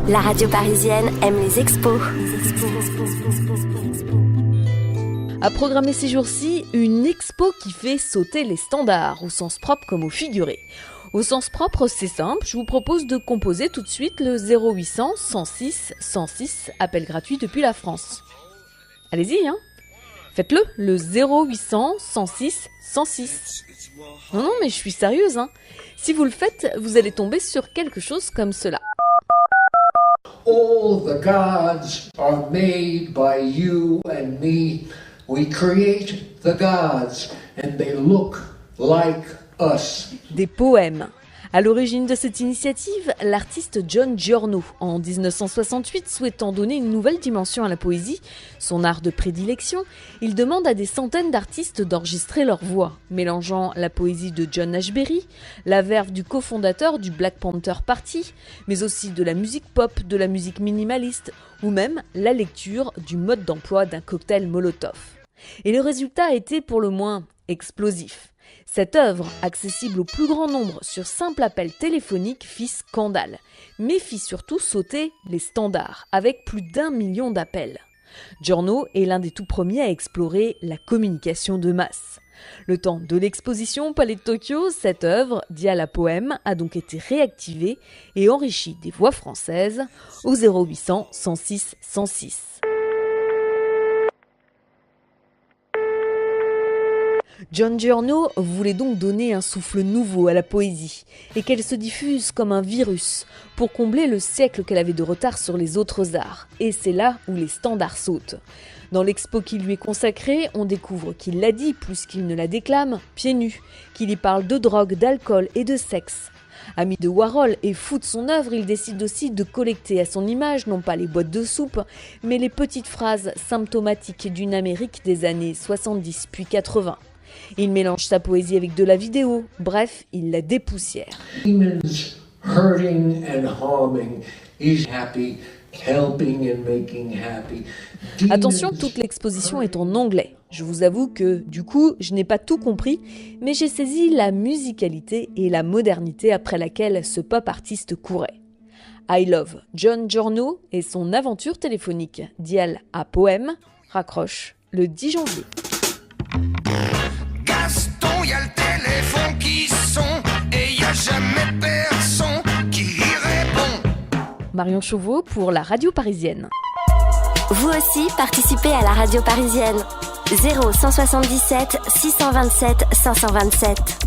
La radio parisienne aime les expos. À programmer ces jours-ci, une expo qui fait sauter les standards, au sens propre comme au figuré. Au sens propre, c'est simple, je vous propose de composer tout de suite le 0800 106 106, appel gratuit depuis la France. Allez-y, Faites-le, le 0800 106 106. Non, mais je suis sérieuse, Si vous le faites, vous allez tomber sur quelque chose comme cela. All the gods are made by you and me. We create the gods and they look like us. Des poèmes. À l'origine de cette initiative, l'artiste John Giorno, en 1968, souhaitant donner une nouvelle dimension à la poésie, son art de prédilection, il demande à des centaines d'artistes d'enregistrer leur voix, mélangeant la poésie de John Ashbery, la verve du cofondateur du Black Panther Party, mais aussi de la musique pop, de la musique minimaliste, ou même la lecture du mode d'emploi d'un cocktail Molotov. Et le résultat a été pour le moins explosif. Cette œuvre, accessible au plus grand nombre sur simple appel téléphonique, fit scandale, mais fit surtout sauter les standards, avec plus d'1 million d'appels. Giorno est l'un des tout premiers à explorer la communication de masse. Le temps de l'exposition au Palais de Tokyo, cette œuvre, Dial à poème, a donc été réactivée et enrichie des voix françaises au 0800 106 106. John Giorno voulait donc donner un souffle nouveau à la poésie et qu'elle se diffuse comme un virus pour combler le siècle qu'elle avait de retard sur les autres arts. Et c'est là où les standards sautent. Dans l'expo qui lui est consacrée, on découvre qu'il la dit plus qu'il ne la déclame, pieds nus, qu'il y parle de drogue, d'alcool et de sexe. Ami de Warhol et fou de son œuvre, il décide aussi de collecter à son image non pas les boîtes de soupe, mais les petites phrases symptomatiques d'une Amérique des années 70 puis 80. Il mélange sa poésie avec de la vidéo, bref, il la dépoussière. Demons hurting and harming. He's happy, helping and making happy. Attention, toute l'exposition est en anglais. Je vous avoue que, du coup, je n'ai pas tout compris, mais j'ai saisi la musicalité et la modernité après laquelle ce pop artiste courait. I Love John Giorno et son aventure téléphonique Dial à poème raccroche le 10 janvier. Y a le téléphone qui sonne et y a jamais personne qui y répond. Marion Chauveau pour la radio parisienne. Vous aussi participez à la radio parisienne. 0177 627 527.